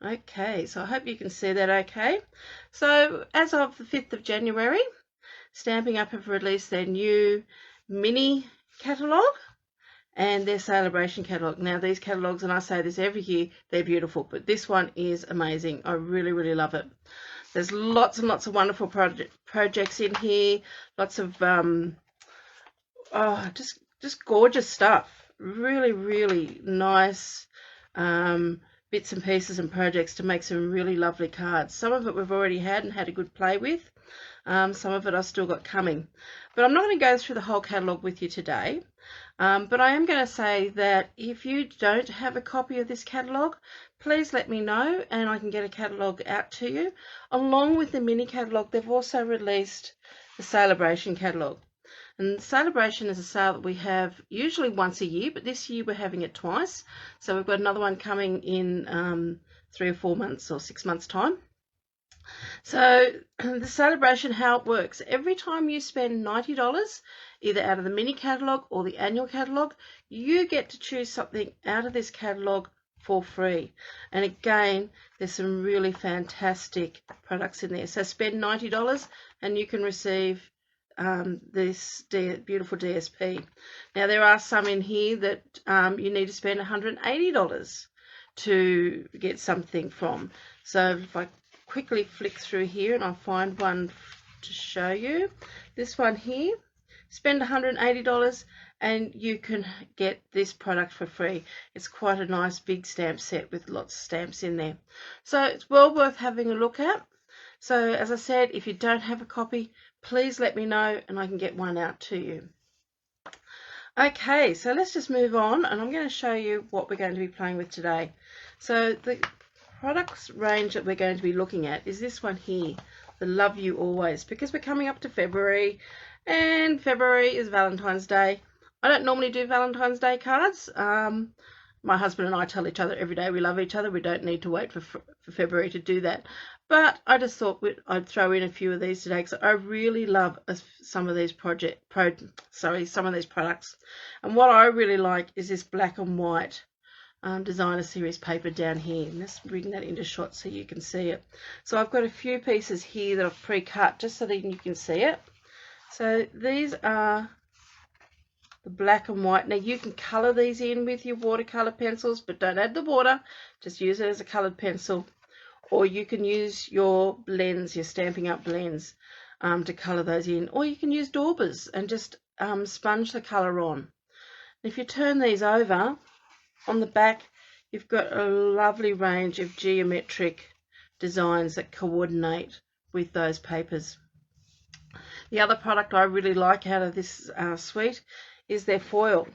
Okay, so I hope you can see that okay. So as of the 5th of January, Stampin' Up have released their new mini catalogue and their celebration catalogue. Now these catalogues, and I say this every year, they're beautiful, but this one is amazing. I really, really love it. There's lots and lots of wonderful projects in here, lots of just gorgeous stuff. Really, really nice bits and pieces and projects to make some really lovely cards. Some of it we've already had and had a good play with. Some of it I've still got coming. But I'm not going to go through the whole catalogue with you today. But I am going to say that if you don't have a copy of this catalogue, please let me know and I can get a catalogue out to you. Along with the mini catalogue, they've also released the celebration catalogue. And Celebration is a sale that we have usually once a year, but this year we're having it twice. So we've got another one coming in 3 or 4 months or 6 months' time. So the Celebration, how it works, every time you spend $90, either out of the mini catalogue or the annual catalogue, you get to choose something out of this catalogue for free. And again, there's some really fantastic products in there. So spend $90 and you can receive this beautiful DSP. Now there are some in here that you need to spend $180 to get something from. So if I quickly flick through here and I'll find one to show you. This one here, spend $180 and you can get this product for free. It's quite a nice big stamp set with lots of stamps in there. So it's well worth having a look at. So as I said, if you don't have a copy, please let me know and I can get one out to you. Okay, so let's just move on and I'm going to show you what we're going to be playing with today. So the products range that we're going to be looking at is this one here, the Love You Always, because we're coming up to February and February is Valentine's Day. I don't normally do Valentine's Day cards. My husband and I tell each other every day we love each other. We don't need to wait for February to do that. But I just thought I'd throw in a few of these today because I really love some of these some of these products. And what I really like is this black and white designer series paper down here. And let's bring that into shot so you can see it. So I've got a few pieces here that I've pre-cut just so that you can see it. So these are the black and white. Now you can colour these in with your watercolour pencils, but don't add the water, just use it as a coloured pencil. Or you can use your blends, your Stampin' Up blends, to colour those in. Or you can use daubers and just sponge the colour on. And if you turn these over, on the back you've got a lovely range of geometric designs that coordinate with those papers. The other product I really like out of this suite is their foil.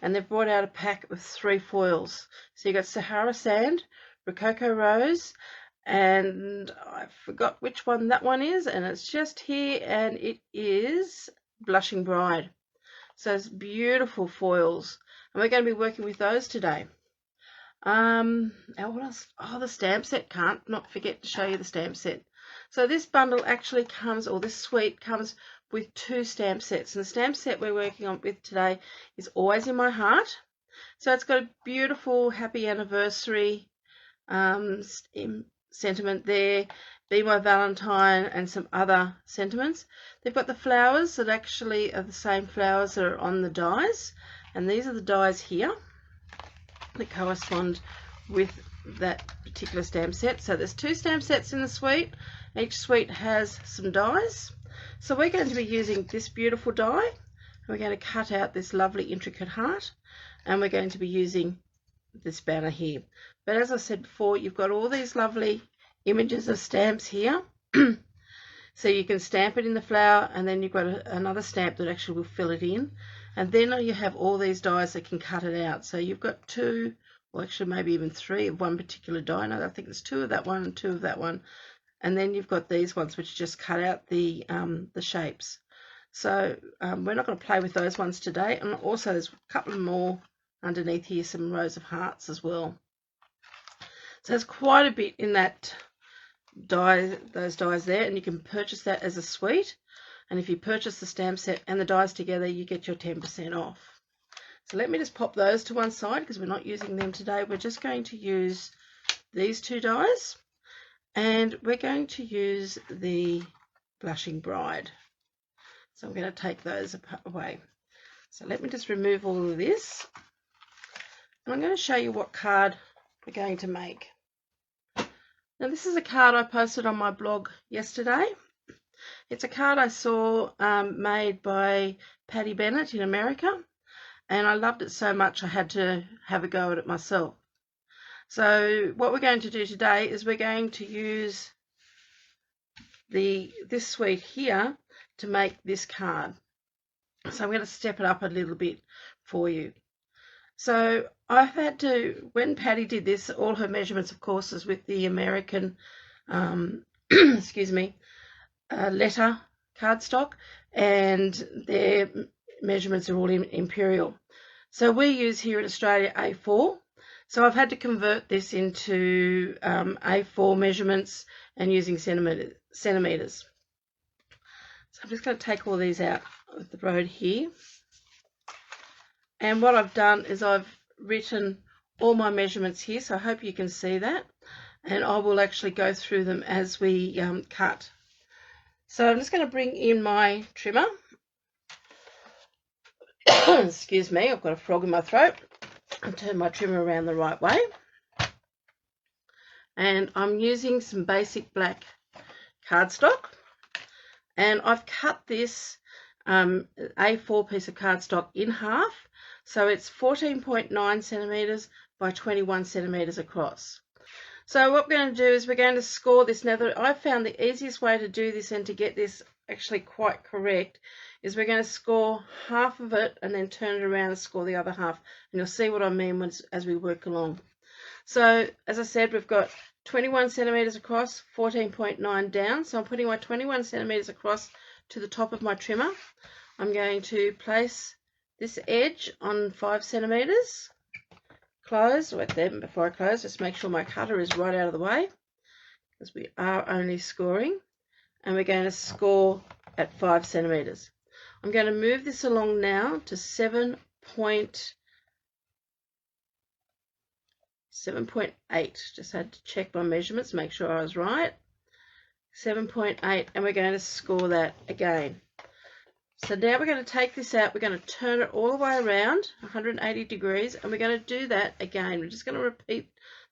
And they've brought out a pack of 3 foils. So you've got Sahara Sand, Rococo Rose, and I forgot which one that one is, and it's just here, and it is Blushing Bride. So it's beautiful foils, and we're going to be working with those today. Now what else? Oh, the stamp set. Can't not forget to show you the stamp set. So this bundle actually comes, or this suite comes with 2 stamp sets, and the stamp set we're working on with today is Always in My Heart. So it's got a beautiful happy anniversary sentiment there, Be My Valentine, and some other sentiments. They've got the flowers that actually are the same flowers that are on the dies, and these are the dies here that correspond with that particular stamp set. So there's 2 stamp sets in the suite. Each suite has some dies. So we're going to be using this beautiful die. We're going to cut out this lovely intricate heart, and we're going to be using this banner here. But as I said before, you've got all these lovely images of stamps here. So you can stamp it in the flower, and then you've got another stamp that actually will fill it in. And then you have all these dies that can cut it out. So you've got 2, well actually maybe even 3 of one particular die. No, I think there's 2 of that one and 2 of that one. And then you've got these ones which just cut out the shapes. So we're not going to play with those ones today. And also there's a couple more underneath here, some rows of hearts as well. So there's quite a bit in that die, those dies there, and you can purchase that as a suite. And if you purchase the stamp set and the dies together, you get your 10% off. So let me just pop those to one side because we're not using them today. We're just going to use these two dies, and we're going to use the Blushing Bride. So I'm going to take those away. So let me just remove all of this. And I'm going to show you what card we're going to make. Now this is a card I posted on my blog yesterday. It's a card I saw made by Patty Bennett in America, and I loved it so much I had to have a go at it myself. So what we're going to do today is we're going to use this suite here to make this card. So I'm going to step it up a little bit for you. So I've had to, when Patty did this, all her measurements, of course, is with the American, excuse me, letter cardstock, and their measurements are all in imperial. So we use here in Australia A4. So I've had to convert this into A4 measurements and using centimeters. So I'm just going to take all these out of the road here. And what I've done is I've written all my measurements here, so I hope you can see that. And I will actually go through them as we cut. So I'm just going to bring in my trimmer. Excuse me, I've got a frog in my throat. I'll turn my trimmer around the right way. And I'm using some basic black cardstock. And I've cut this A4 piece of cardstock in half. So it's 14.9 centimeters by 21 centimeters across. So what we're going to do is we're going to score this. Now, I found the easiest way to do this and to get this actually quite correct is we're going to score half of it and then turn it around and score the other half. And you'll see what I mean as we work along. So as I said, we've got 21 centimeters across, 14.9 down. So I'm putting my 21 centimeters across to the top of my trimmer. I'm going to place this edge on 5 centimeters. Close, wait there before I close, just make sure my cutter is right out of the way, because we are only scoring, and we're going to score at 5 centimeters. I'm going to move this along now to 7.8. Just had to check my measurements, make sure I was right. 7.8, and we're going to score that again. So now we're going to take this out, we're going to turn it all the way around 180 degrees, and we're going to do that again. We're just going to repeat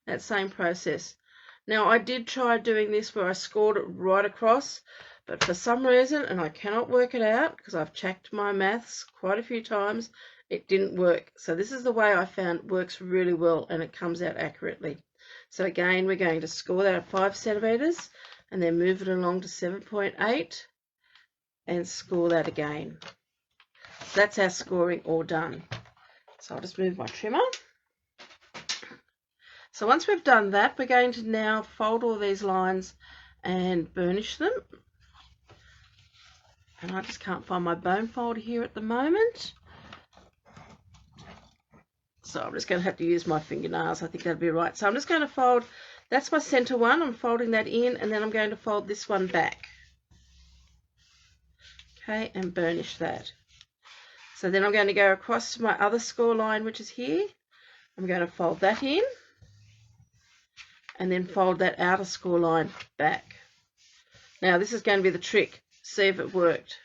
that same process. Now I did try doing this where I scored it right across, but for some reason, and I cannot work it out because I've checked my maths quite a few times, it didn't work. So this is the way I found works really well, and it comes out accurately. So again, we're going to score that at 5 centimeters and then move it along to 7.8. and score that again. So that's our scoring all done. So I'll just move my trimmer. So once we've done that, we're going to now fold all these lines and burnish them. And I just can't find my bone folder here at the moment. So I'm just going to have to use my fingernails. I think that'll be right. So I'm just going to fold, that's my center one. I'm folding that in, and then I'm going to fold this one back. Okay, and burnish that. So then I'm going to go across to my other score line, which is here. I'm going to fold that in and then fold that outer score line back. Now this is going to be the trick. See if it worked.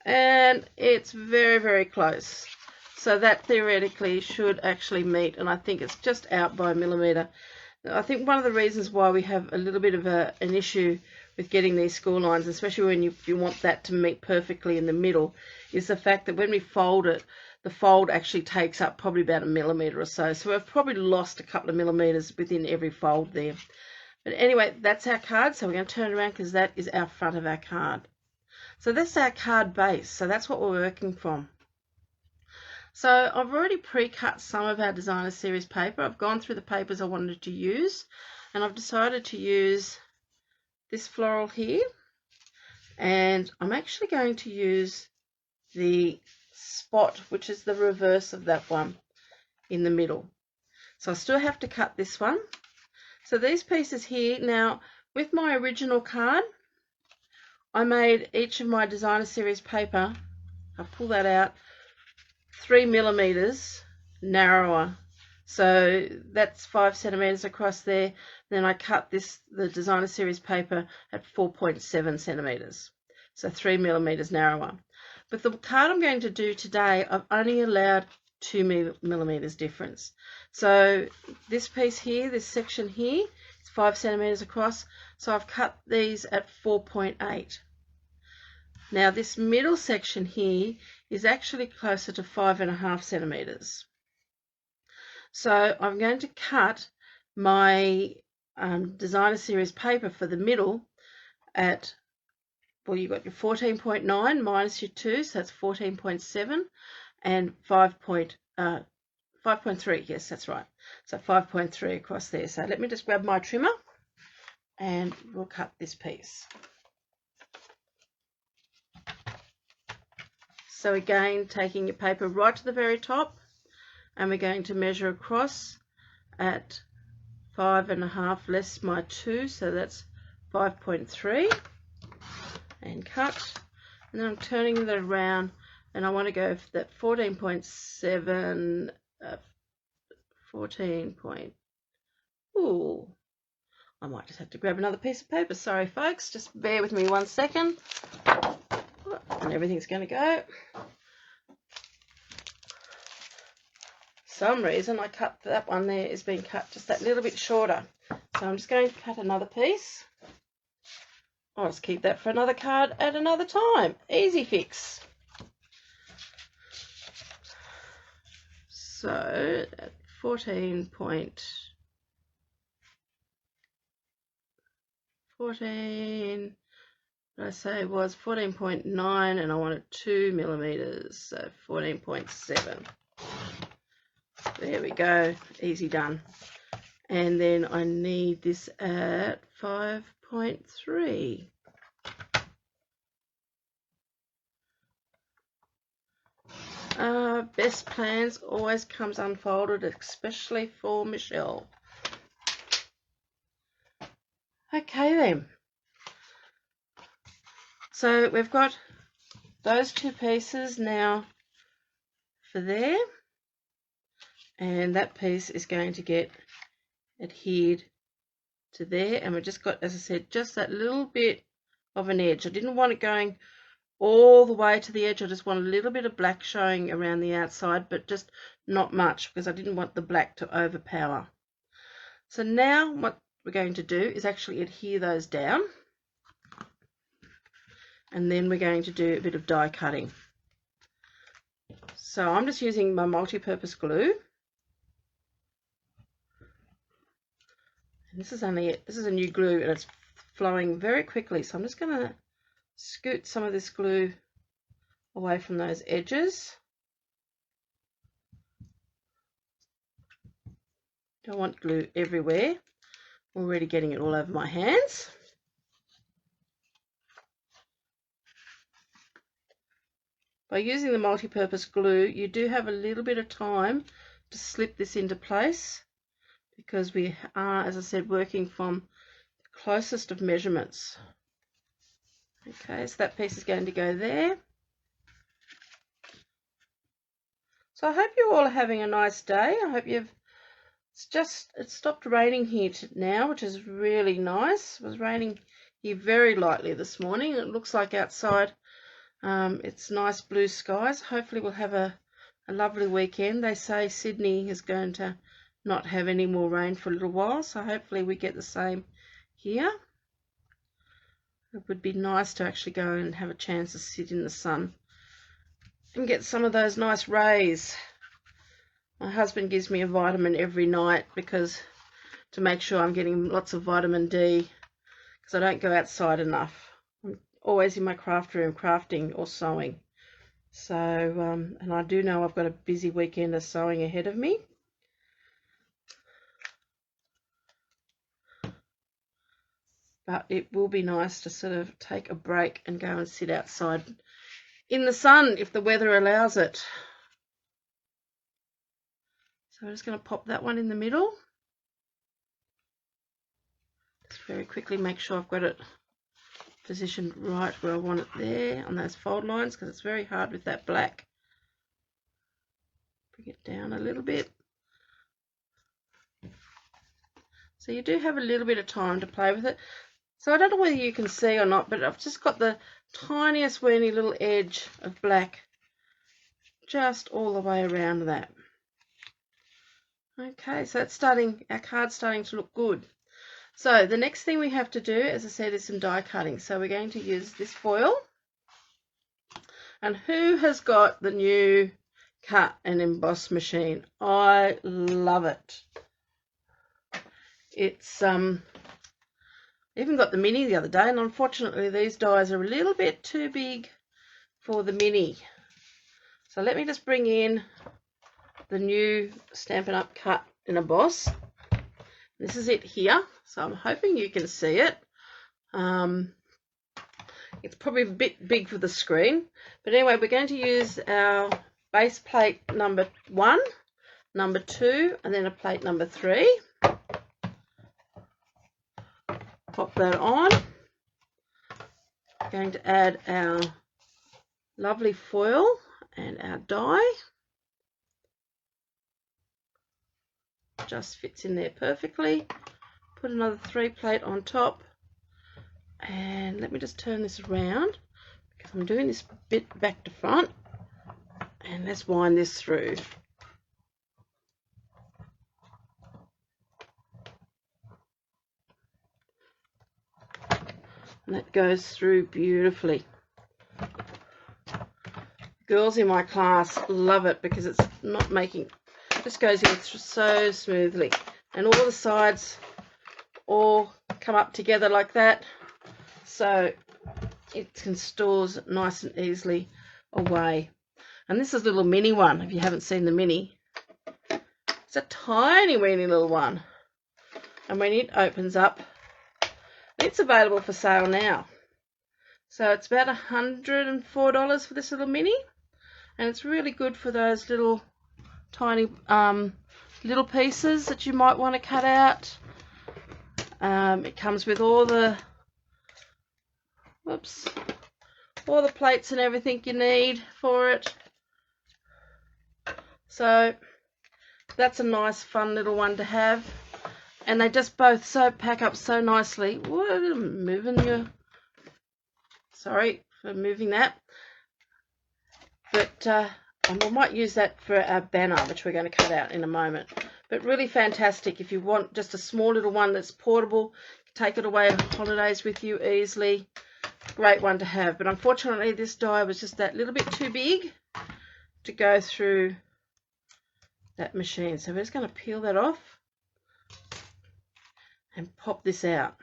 And it's very, very close. So that theoretically should actually meet, and I think it's just out by a millimeter. I think one of the reasons why we have a little bit of an issue with getting these score lines, especially when you want that to meet perfectly in the middle, is the fact that when we fold it, the fold actually takes up probably about a millimeter or so. So we've probably lost a couple of millimeters within every fold there. But anyway, that's our card. So we're going to turn it around because that is our front of our card. So that's our card base. So that's what we're working from. So I've already pre-cut some of our designer series paper. I've gone through the papers I wanted to use, and I've decided to use this floral here, and I'm actually going to use the spot, which is the reverse of that one in the middle. So I still have to cut this one. So these pieces here, now with my original card, I made each of my designer series paper, I'll pull that out, 3 millimeters narrower. So that's 5 centimeters across there. Then I cut the designer series paper at 4.7 centimeters, so 3 millimeters narrower. But the card I'm going to do today, I've only allowed 2 millimeters difference. So this piece here, this section here, it's 5 centimeters across, so I've cut these at 4.8. Now this middle section here is actually closer to 5.5 centimeters. So I'm going to cut my designer series paper for the middle at, well, you've got your 14.9 minus your 2, so that's 14.7, and 5.3, yes, that's right. So 5.3 across there. So let me just grab my trimmer and we'll cut this piece. So again, taking your paper right to the very top, and we're going to measure across at 5.5 less my 2, so that's 5.3, and cut. And then I'm turning that around, and I want to go for that 14.7, 14 point. Ooh, I might just have to grab another piece of paper. Sorry, folks, just bear with me 1 second. And everything's going to go. For some reason I cut that one there, is being cut just that little bit shorter. So I'm just going to cut another piece. I'll just keep that for another card at another time. Easy fix. So at 14, I say was 14.9, and I wanted 2 millimeters, so 14.7. There we go, easy done. And then I need this at 5.3. Best plans always comes unfolded, especially for Michelle. Okay then. So we've got those two pieces now for there, and that piece is going to get adhered to there, and we've just got, as I said, just that little bit of an edge. I didn't want it going all the way to the edge. I just want a little bit of black showing around the outside, but just not much, because I didn't want the black to overpower. So now what we're going to do is actually adhere those down, and then we're going to do a bit of die cutting. So I'm just using my multi-purpose glue. And this is a new glue, and it's flowing very quickly, so I'm just going to scoot some of this glue away from those edges. Don't want glue everywhere. Already getting it all over my hands. By using the multi-purpose glue, you do have a little bit of time to slip this into place, because we are, as I said, working from the closest of measurements. Okay, so that piece is going to go there. So I hope you all are having a nice day. I hope it stopped raining here now, which is really nice. It was raining here very lightly this morning. It looks like outside it's nice blue skies. Hopefully we'll have a lovely weekend. They say Sydney is going to not have any more rain for a little while, so hopefully we get the same here. It would be nice to actually go and have a chance to sit in the sun and get some of those nice rays. My husband gives me a vitamin every night to make sure I'm getting lots of vitamin D, because I don't go outside enough. I'm always in my craft room crafting or sewing. So, and I do know I've got a busy weekend of sewing ahead of me. But it will be nice to sort of take a break and go and sit outside in the sun if the weather allows it. So I'm just going to pop that one in the middle. Just very quickly make sure I've got it positioned right where I want it there on those fold lines, because it's very hard with that black. Bring it down a little bit. So you do have a little bit of time to play with it. So I don't know whether you can see or not, but I've just got the tiniest weeny little edge of black just all the way around that. Okay, so it's starting, our card's starting to look good. So the next thing we have to do, as I said, is some die cutting. So we're going to use this foil. And who has got the new cut and emboss machine? I love it. It's even got the mini the other day, and unfortunately these dies are a little bit too big for the mini. So let me just bring in the new Stampin' Up cut and emboss. This is it here, so I'm hoping you can see it. It's probably a bit big for the screen, but anyway, we're going to use our base plate number 1, number 2, and then a plate number 3. Pop that on. Going to add our lovely foil and our die. Just fits in there perfectly. Put another 3 plate on top. And let me just turn this around because I'm doing this bit back to front. And let's wind this through. And that goes through beautifully. Girls in my class love it because it's not making, just goes in so smoothly. And all the sides all come up together like that. So it can stores nice and easily away. And this is a little mini one, if you haven't seen the mini. It's a tiny weeny little one. And when it opens up, it's available for sale now. So it's about $104 for this little mini. And it's really good for those little tiny little pieces that you might want to cut out. It comes with all the all the plates and everything you need for it. So that's a nice fun little one to have. And they just both pack up so nicely. Whoa, moving your, sorry for moving that. But and we might use that for our banner, which we're going to cut out in a moment. But really fantastic if you want just a small little one that's portable. Take it away on holidays with you easily. Great one to have. But unfortunately this die was just that little bit too big to go through that machine. So we're just going to peel that off and pop this out.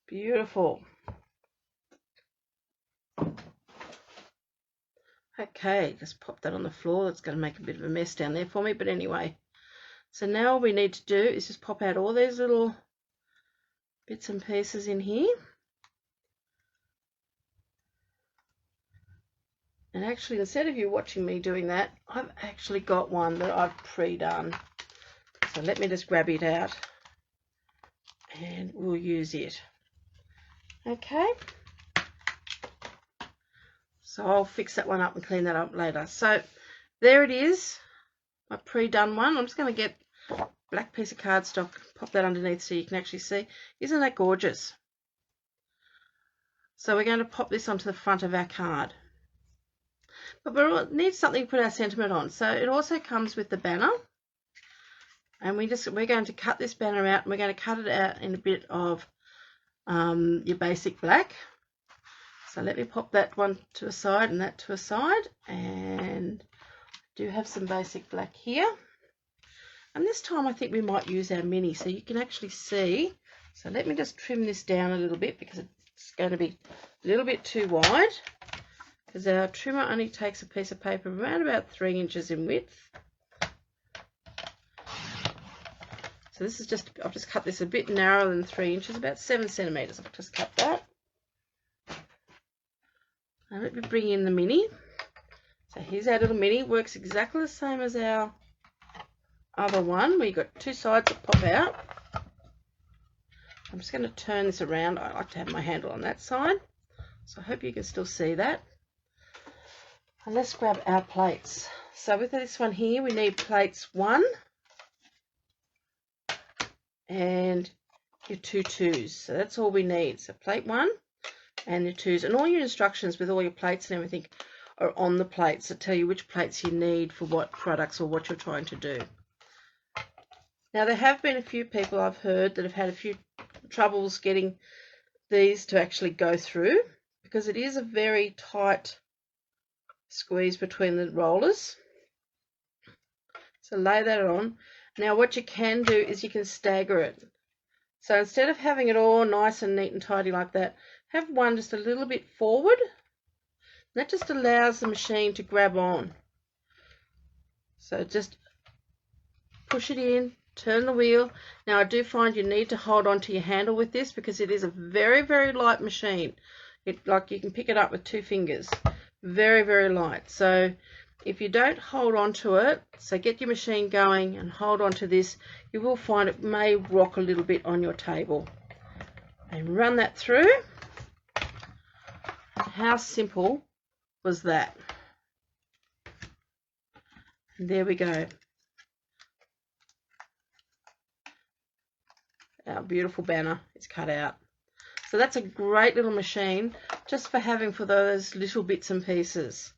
Beautiful. Okay, just pop that on the floor. That's going to make a bit of a mess down there for me, but anyway. So now all we need to do is just pop out all these little bits and pieces in here. And actually, instead of you watching me doing that, I've actually got one that I've pre-done. So let me just grab it out and we'll use it. Okay. So I'll fix that one up and clean that up later. So there it is, my pre-done one. I'm just going to get a black piece of cardstock, pop that underneath so you can actually see. Isn't that gorgeous? So we're going to pop this onto the front of our card. But we need something to put our sentiment on. So it also comes with the banner. And we're going to cut this banner out, and we're going to cut it out in a bit of your basic black. So let me pop that one to a side and that to a side. And I do have some basic black here. And this time I think we might use our mini so you can actually see. So let me just trim this down a little bit because it's going to be a little bit too wide. Because our trimmer only takes a piece of paper around about 3 inches in width. So this is just, I've just cut this a bit narrower than 3 inches, about 7 centimeters. I've just cut that. Now let me bring in the mini. So here's our little mini. Works exactly the same as our other one, where you've got 2 sides that pop out. I'm just going to turn this around. I like to have my handle on that side. So I hope you can still see that. And let's grab our plates. So with this one here, we need plates 1 and your 2 twos. So that's all we need. So plate 1 and your 2s. And all your instructions with all your plates and everything are on the plates that tell you which plates you need for what products or what you're trying to do. Now there have been a few people I've heard that have had a few troubles getting these to actually go through, because it is a very tight squeeze between the rollers. So lay that on. Now what you can do is you can stagger it. So instead of having it all nice and neat and tidy like that, have one just a little bit forward. That just allows the machine to grab on. So just push it in, turn the wheel. Now I do find you need to hold on to your handle with this, because it is a very, very light machine. Like you can pick it up with 2 fingers. Very, very light. So if you don't hold on to it, so get your machine going and hold on to this, you will find it may rock a little bit on your table. And run that through. How simple was that? And there we go. Our beautiful banner is cut out. So that's a great little machine just for having for those little bits and pieces.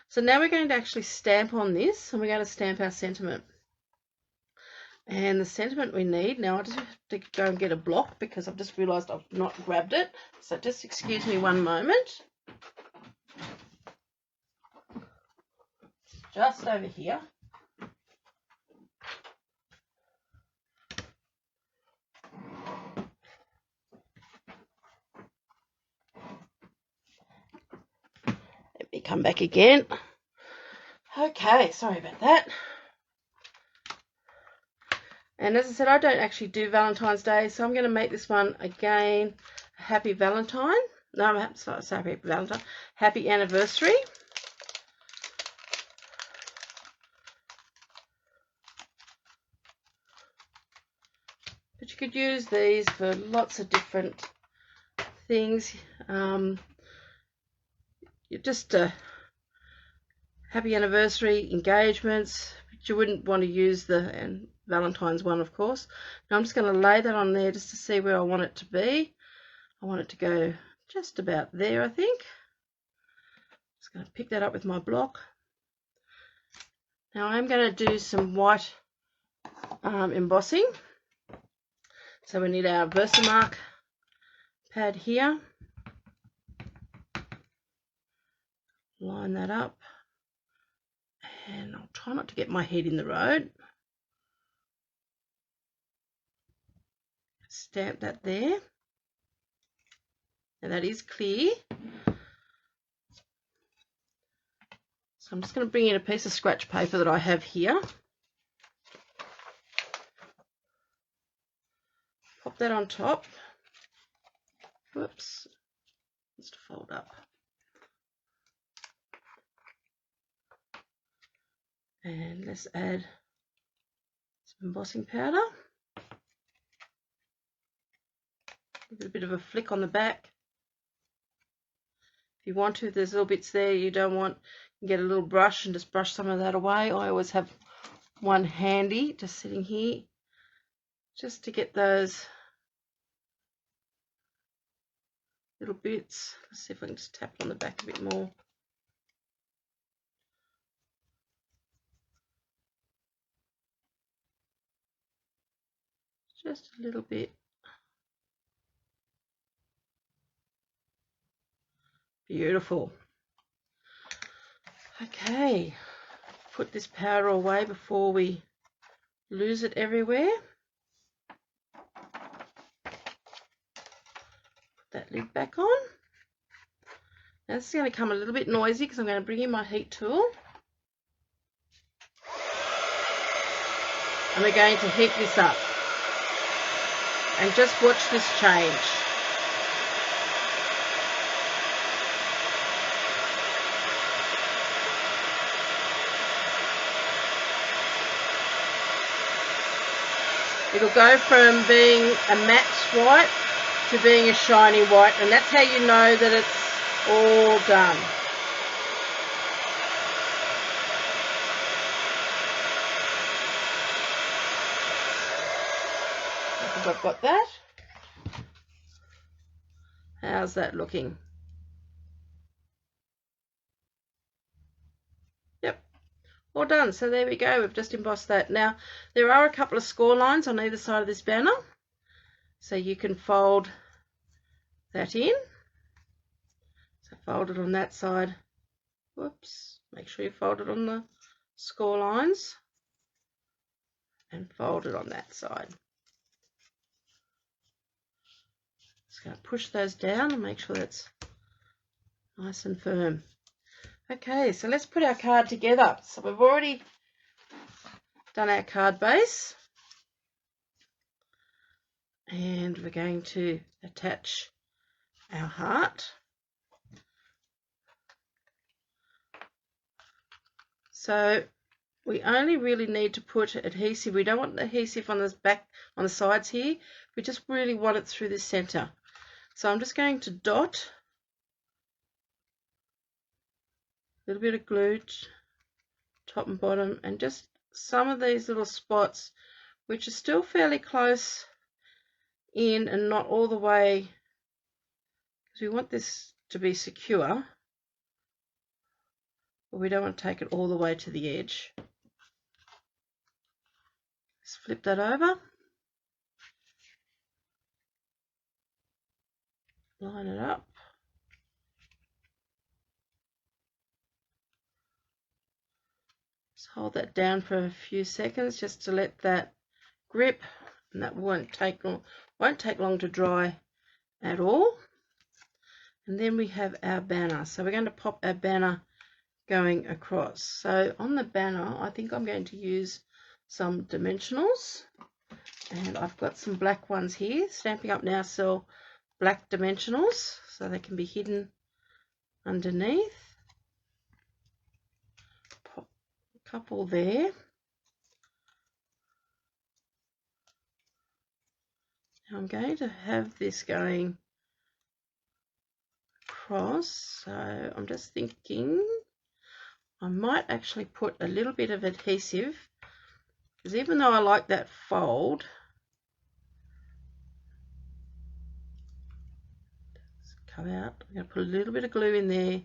So now we're going to actually stamp on this, and we're going to stamp our sentiment. And the sentiment we need, now I just have to go and get a block because I've just realised I've not grabbed it. So just excuse me one moment. Just over here. Let me come back again. Okay, sorry about that. And as I said, I don't actually do Valentine's Day, so I'm going to make this one again a happy Valentine. No, I'm sorry, happy Valentine. Happy anniversary. But you could use these for lots of different things. Just happy anniversary, engagements, but you wouldn't want to use the Valentine's one, of course. Now I'm just going to lay that on there just to see where I want it to be. I want it to go just about there, I think. Just going to pick that up with my block. Now I'm going to do some white embossing. So we need our Versamark pad here. Line that up. And I'll try not to get my head in the road. Stamp that there. Now that is clear. So I'm just going to bring in a piece of scratch paper that I have here. Pop that on top. Whoops. Needs to fold up. And let's add some embossing powder. Give it a bit of a flick on the back. If you want to, there's little bits there you don't want, you can get a little brush and just brush some of that away. I always have one handy just sitting here just to get those little bits. Let's see if I can just tap on the back a bit more. Just a little bit. Beautiful. Okay, put this powder away before we lose it everywhere. Put that lid back on. Now this is going to come a little bit noisy because I'm going to bring in my heat tool. And we're going to heat this up. And just watch this change. It'll go from being a matte white to being a shiny white, and that's how you know that it's all done. I think I've got that. How's that looking? Yep, all done. So there we go, we've just embossed that. Now there are a couple of score lines on either side of this banner, so you can fold that in. So fold it on that side. Whoops, make sure you fold it on the score lines and fold it on that side. Just going to push those down and make sure that's nice and firm. Okay, so let's put our card together. So we've already done our card base, and we're going to attach our heart. So we only really need to put adhesive. We don't want the adhesive on the back, on the sides here. We just really want it through the center. So I'm just going to dot a little bit of glue, top and bottom, and just some of these little spots which are still fairly close in and not all the way, because we want this to be secure, but we don't want to take it all the way to the edge. Just flip that over, line it up. Just hold that down for a few seconds just to let that grip, and that won't take long to dry at all. And then we have our banner. So we're going to pop our banner going across. So on the banner, I think I'm going to use some dimensionals, and I've got some black ones here. Stampin' Up now sell black dimensionals, so they can be hidden underneath. Pop a couple there. Now I'm going to have this going across, so I'm just thinking I might actually put a little bit of adhesive, because even though I like that fold, come out, I'm going to put a little bit of glue in there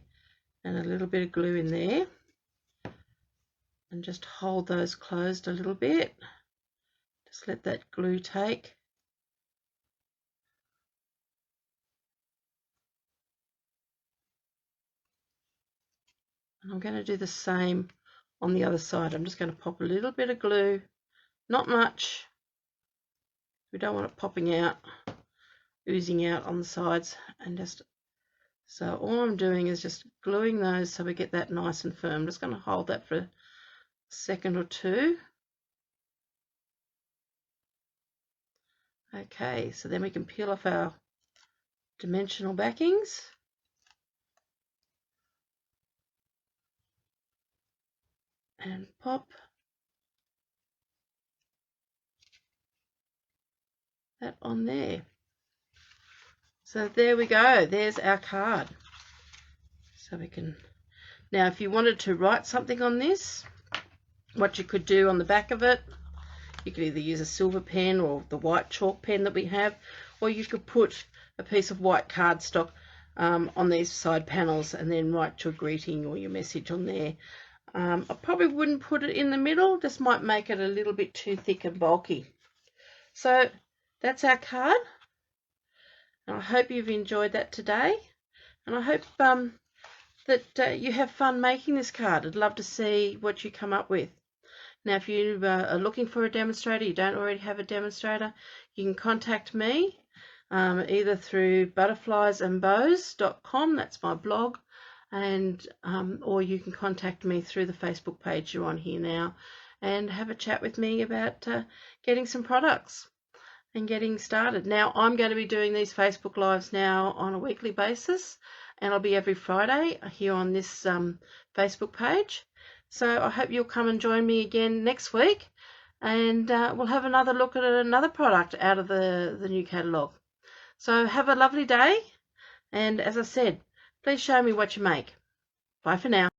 and a little bit of glue in there, and just hold those closed a little bit. Just let that glue take. And I'm going to do the same on the other side. I'm just going to pop a little bit of glue, not much. We don't want it popping out, oozing out on the sides, and just, so all I'm doing is just gluing those so we get that nice and firm. I'm just going to hold that for a second or two. Okay, so then we can peel off our dimensional backings. And pop that on there. So there we go, there's our card. So we can, now if you wanted to write something on this, what you could do on the back of it, you could either use a silver pen or the white chalk pen that we have, or you could put a piece of white cardstock on these side panels and then write your greeting or your message on there. I probably wouldn't put it in the middle, just might make it a little bit too thick and bulky. So that's our card, and I hope you've enjoyed that today, and I hope that you have fun making this card. I'd love to see what you come up with. Now if you are looking for a demonstrator, you don't already have a demonstrator, you can contact me either through butterfliesandbows.com, that's my blog, and or you can contact me through the Facebook page you're on here now and have a chat with me about getting some products and getting started. Now I'm going to be doing these Facebook Lives now on a weekly basis, and I'll be every Friday here on this Facebook page. So I hope you'll come and join me again next week, and we'll have another look at another product out of the new catalogue. So have a lovely day, and as I said, please show me what you make. Bye for now.